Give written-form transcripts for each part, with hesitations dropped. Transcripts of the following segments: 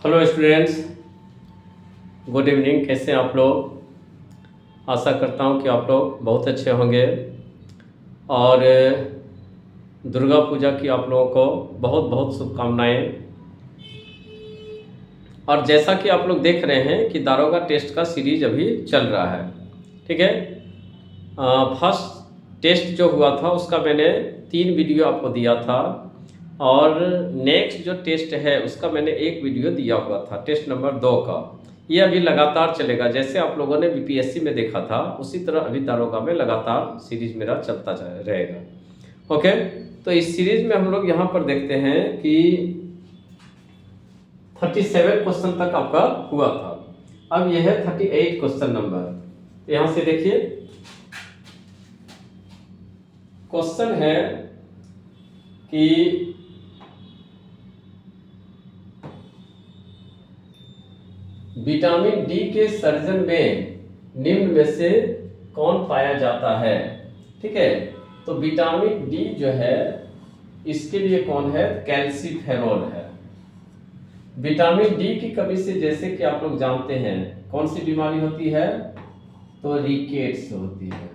Hello students, good evening. कैसे हैं आप लोग? आशा करता हूं कि आप लोग बहुत अच्छे होंगे और दुर्गा पूजा की आप लोगों को बहुत बहुत शुभकामनाएं। और जैसा कि आप लोग देख रहे हैं कि दारोगा टेस्ट का सीरीज अभी चल रहा है, ठीक है। फर्स्ट टेस्ट जो हुआ था उसका मैंने 3 वीडियो आपको दिया था और नेक्स्ट जो टेस्ट है उसका मैंने 1 वीडियो दिया हुआ था, टेस्ट नंबर 2 का। ये अभी लगातार चलेगा, जैसे आप लोगों ने बीपीएससी में देखा था उसी तरह अभी दारोगा में लगातार सीरीज मेरा चलता रहेगा। ओके, तो इस सीरीज में हम लोग यहाँ पर देखते हैं कि 37 क्वेश्चन तक आपका हुआ था। अब यह है 38 क्वेश्चन नंबर। यहाँ से देखिए, क्वेश्चन है कि विटामिन डी के सर्जन में निम्न में से कौन पाया जाता है। ठीक है, तो विटामिन डी जो है इसके लिए कौन है? कैल्सीफेरॉल है। विटामिन डी की कमी से जैसे कि आप लोग जानते हैं कौन सी बीमारी होती है, तो रिकेट्स होती है।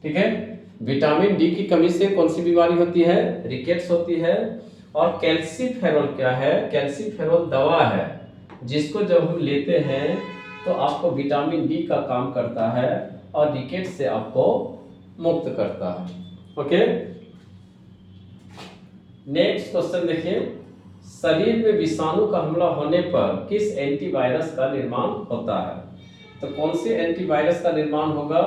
ठीक है, विटामिन डी की कमी से कौन सी बीमारी होती है? रिकेट्स होती है। और कैल्सीफेरॉल क्या है? कैल्सीफेरॉल दवा है जिसको जब हम लेते हैं तो आपको विटामिन डी का काम करता है और रिकेट्स से आपको मुक्त करता है। ओके, नेक्स्ट क्वेश्चन देखिए, शरीर में विषाणु का हमला होने पर किस एंटीवायरस का निर्माण होता है? तो कौन से एंटीवायरस का निर्माण होगा?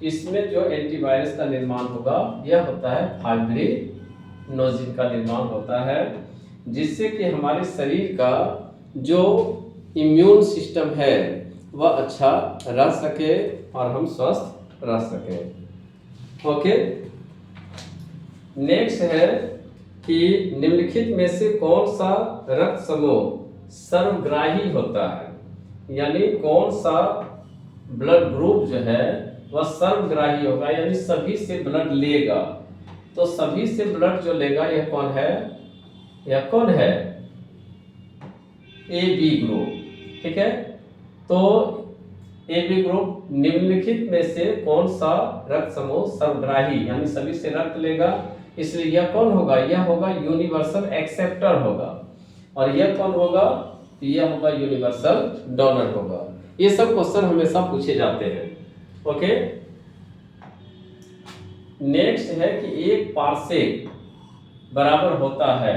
इसमें जो एंटीवायरस का निर्माण होगा यह होता है फाइब्रिनोजिन का निर्माण होता है, जिससे कि हमारे शरीर का जो इम्यून सिस्टम है वह अच्छा रह सके और हम स्वस्थ रह सके। ओके, नेक्स्ट है कि निम्नलिखित में से कौन सा रक्त समूह सर्वग्राही होता है, यानी कौन सा ब्लड ग्रुप जो है वह सर्वग्राही होगा, यानी सभी से ब्लड लेगा। तो सभी से ब्लड जो लेगा यह कौन है? यह कौन है? A B group. ठीक है, तो ए बी ग्रुप निम्नलिखित में से कौन सा रक्त समूह सर्वग्राही यानी सभी से रक्त लेगा, इसलिए यह कौन होगा? यह होगा यूनिवर्सल एक्सेप्टर होगा। और यह कौन होगा? यह होगा यूनिवर्सल डोनर होगा। ये सब क्वेश्चन हमेशा पूछे जाते हैं। ओके, नेक्स्ट है कि एक पारसेक बराबर होता है।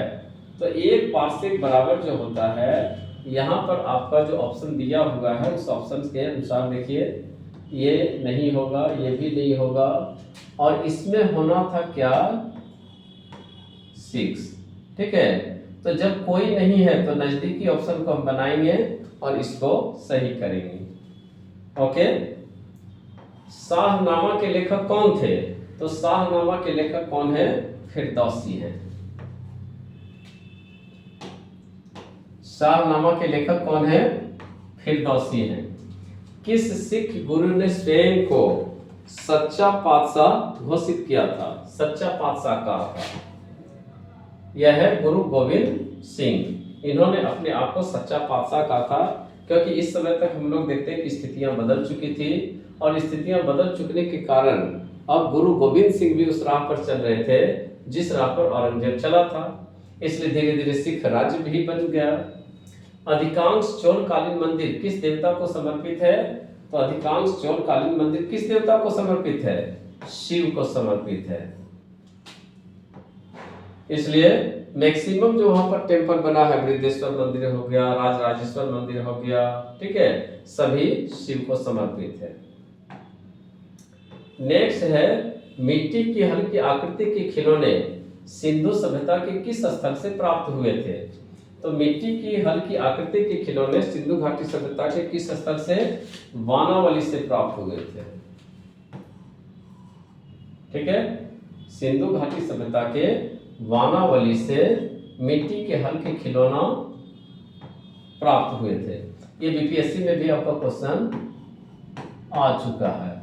तो एक पारसेक बराबर जो होता है, यहाँ पर आपका जो ऑप्शन दिया हुआ है उस ऑप्शन के अनुसार देखिए, ये नहीं होगा, ये भी नहीं होगा, और इसमें होना था क्या? 6। ठीक है, तो जब कोई नहीं है तो नजदीकी ऑप्शन को हम बनाएंगे और इसको सही करेंगे। ओके, शाहनामा के लेखक कौन थे? तो शाहनामा के लेखक कौन है? फिरदौसी है। शाहनामा के लेखक कौन है? फिरदौसी है। किस सिख गुरु ने स्वयं को सच्चा पातशाह घोषित किया था? सच्चा पातशाह कहा था? यह है गुरु गोविंद सिंह। इन्होंने अपने आप को सच्चा पातशाह कहा था, क्योंकि इस समय तक हम लोग देखते हैं कि स्थितियां बदल चुकी थी और स्थितियां बदल चुकने के कारण अब गुरु गोविंद सिंह भी उस राह पर चल रहे थे जिस राह पर औरंगजेब चला था, इसलिए धीरे धीरे सिख राज्य भी बन गया। अधिकांश चोलकालीन मंदिर किस देवता को समर्पित है? तो अधिकांश चोलकालीन मंदिर किस देवता को समर्पित है? शिव को समर्पित है। इसलिए मैक्सिमम जो वहां पर टेम्पल बना है, बृहदेश्वर मंदिर हो गया, राजराजेश्वर मंदिर हो गया, ठीक है, सभी शिव को समर्पित है। नेक्स्ट है, मिट्टी की हल्की आकृति के खिलौने सिंधु सभ्यता के किस स्थल से प्राप्त हुए थे? तो मिट्टी की हल्की आकृति के खिलौने सिंधु घाटी सभ्यता के किस स्थल से? वानावली से प्राप्त हुए थे। ठीक है, सिंधु घाटी सभ्यता के वानावली से मिट्टी के हल्के खिलौना प्राप्त हुए थे। ये बीपीएससी में भी आपका क्वेश्चन आ चुका है,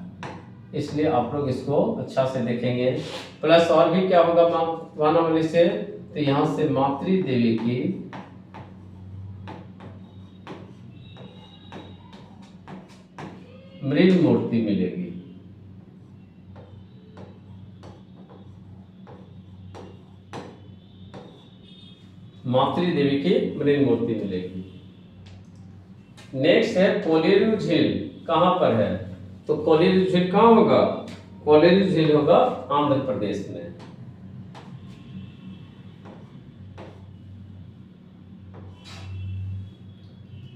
इसलिए आप लोग इसको अच्छा से देखेंगे। प्लस और भी क्या होगा वानावली से? तो यहां से मातृ देवी की मृण मूर्ति मिलेगी। मातृ देवी की मृण मूर्ति मिलेगी। नेक्स्ट है कोलेरू झील कहां पर है? तो कोलेरू झील कहां होगा? कोलेरू झील होगा आंध्र प्रदेश में।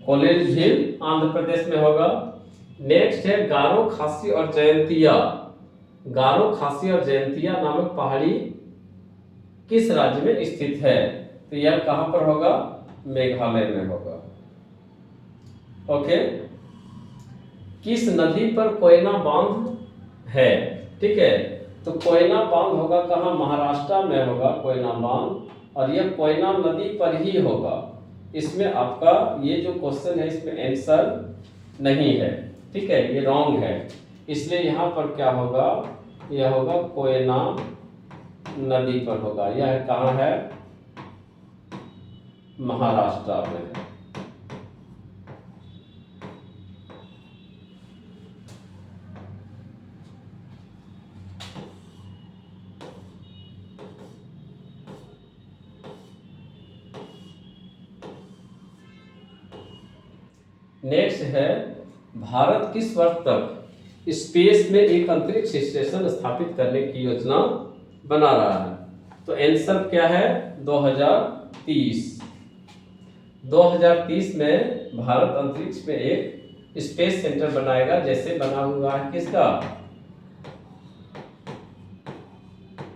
कोलेरू झील आंध्र प्रदेश में होगा। नेक्स्ट है गारो खासी और जयंतिया। गारो खासी और जयंतिया नामक पहाड़ी किस राज्य में स्थित है? तो यह कहां पर होगा? मेघालय में होगा। ओके। किस नदी पर कोयना बांध है? ठीक है, तो कोयना बांध होगा कहां? महाराष्ट्र में होगा कोयना बांध, और यह कोयना नदी पर ही होगा। इसमें आपका ये जो क्वेश्चन है इसमें आंसर नहीं है, ठीक है, ये रॉन्ग है। इसलिए यहां पर क्या होगा? यह होगा कोयना नदी पर होगा। यह कहां है? महाराष्ट्र में है। नेक्स्ट है भारत किस वर्ष तक स्पेस में एक अंतरिक्ष स्टेशन स्थापित करने की योजना बना रहा है? तो आंसर क्या है? 2030। 2030 में भारत अंतरिक्ष में एक स्पेस सेंटर बनाएगा, जैसे बना हुआ है किसका?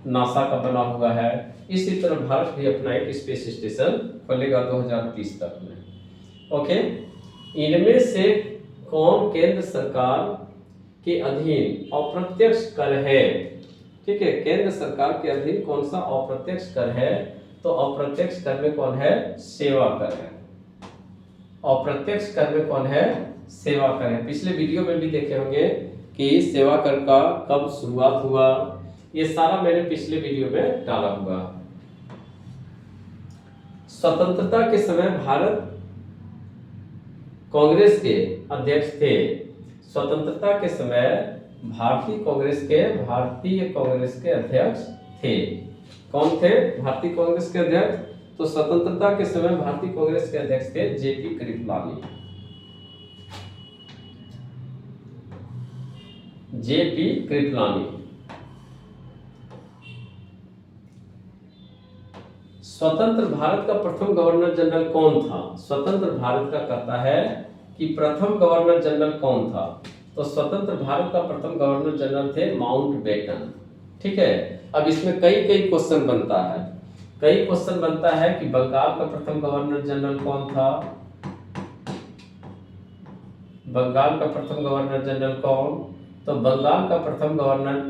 नासा का बना हुआ है। इसी तरह भारत भी अपना एक स्पेस स्टेशन खोलेगा 2030 तक में। ओके। इनमें से कौन केंद्र सरकार के अधीन अप्रत्यक्ष कर है? ठीक है, केंद्र सरकार के अधीन कौन सा अप्रत्यक्ष कर है? तो अप्रत्यक्ष कर में कौन है? सेवा कर है। अप्रत्यक्ष कर में कौन है? सेवा कर है। पिछले वीडियो में भी देखे होंगे कि सेवा कर का कब शुरुआत हुआ, ये सारा मैंने पिछले वीडियो में डाला हुआ। स्वतंत्रता के समय भारत कांग्रेस के अध्यक्ष थे। स्वतंत्रता के समय भारतीय कांग्रेस के अध्यक्ष थे। कौन थे भारतीय कांग्रेस के अध्यक्ष? तो स्वतंत्रता के समय भारतीय कांग्रेस के अध्यक्ष थे जेपी कृपलानी। जेपी कृपलानी। स्वतंत्र भारत का प्रथम गवर्नर जनरल कौन था? स्वतंत्र भारत का कहता है कि प्रथम गवर्नर जनरल कौन था? तो स्वतंत्र भारत का प्रथम गवर्नर जनरल थे माउंटबेटन। ठीक है, अब इसमें कई क्वेश्चन बनता है। कई क्वेश्चन बनता है कि बंगाल का प्रथम गवर्नर जनरल कौन था? बंगाल का प्रथम गवर्नर जनरल कौन? तो बंगाल का प्रथम गवर्नर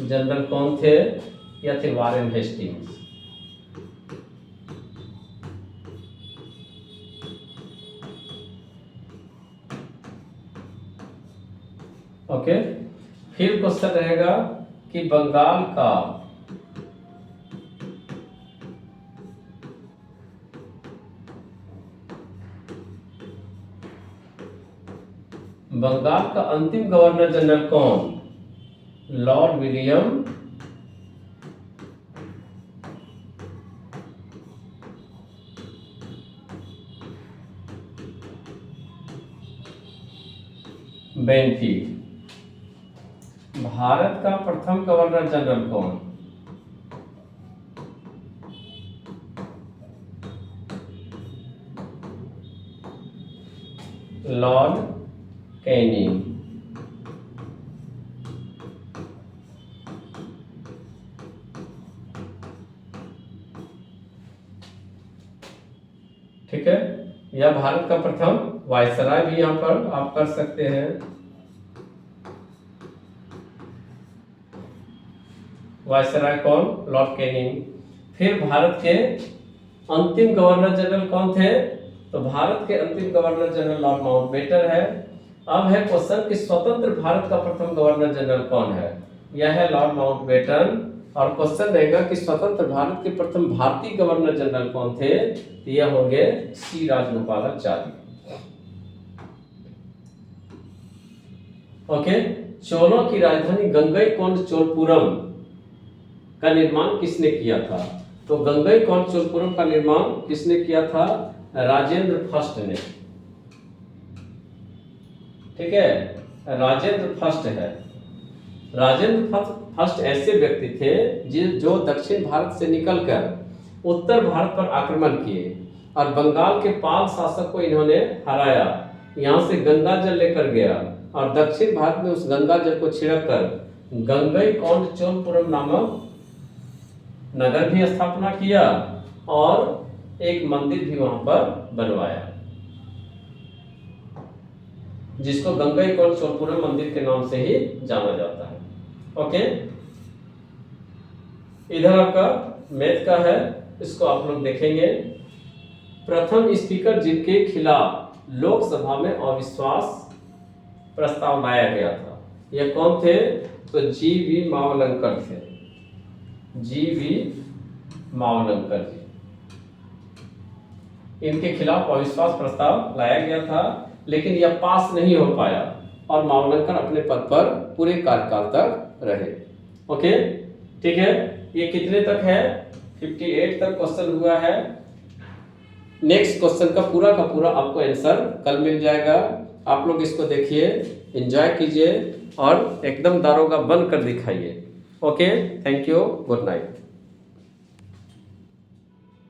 जनरल कौन थे? या थे वारेन हेस्टिंग्स। ओके, फिर क्वेश्चन रहेगा कि बंगाल का अंतिम गवर्नर जनरल कौन? Lord William Bentinck. भारत का प्रथम गवर्नर जनरल कौन? Lord Canning. ठीक है, यह भारत का प्रथम वायसराय भी यहां पर आप कर सकते हैं। वायसराय कौन? Lord Canning. फिर भारत के अंतिम गवर्नर जनरल कौन थे? तो भारत के अंतिम गवर्नर जनरल लॉर्ड माउंटबेटन है। अब है क्वेश्चन कि स्वतंत्र भारत का प्रथम गवर्नर जनरल कौन है? यह है लॉर्ड माउंटबेटन। और क्वेश्चन रहेगा कि स्वतंत्र भारत के प्रथम भारतीय गवर्नर जनरल कौन थे? तो ये होंगे सी राजगोपालाचारी। ओके, चोलों की राजधानी गंगईकोंड चोलपुरम का निर्माण किसने किया था? तो गंगईकोंड चोलपुरम का निर्माण किसने किया था? राजेंद्र फर्स्ट ने। ठीक है, राजेंद्र फर्स्ट है। राजेंद्र फर्स्ट ऐसे व्यक्ति थे जो दक्षिण भारत से निकलकर उत्तर भारत पर आक्रमण किए और बंगाल के पाल शासक को इन्होंने हराया, यहाँ से गंगा जल लेकर गया और दक्षिण भारत में उस गंगा जल को छिड़ककर गंगईकोंड चोलपुरम नामक नगर भी स्थापना किया और एक मंदिर भी वहां पर बनवाया, जिसको गंगईकोंड चोलपुरम मंदिर के नाम से ही जाना जाता है। ओके, इधर आपका मैथ का है, इसको आप लोग देखेंगे। प्रथम स्पीकर जिनके खिलाफ लोकसभा में अविश्वास प्रस्ताव लाया गया था, यह कौन थे? तो जी.वी. मावलंकर थे। जी.वी. मावलंकर जी, इनके खिलाफ अविश्वास प्रस्ताव लाया गया था, लेकिन यह पास नहीं हो पाया और मावलंकर अपने पद पर पूरे कार्यकाल तक रहे। ओके, ठीक है, ये कितने तक है? 58 तक क्वेश्चन हुआ है। नेक्स्ट क्वेश्चन का पूरा आपको आंसर कल मिल जाएगा। आप लोग इसको देखिए, एंजॉय कीजिए और एकदम दारोगा बन कर दिखाइए। Okay, thank you, good night.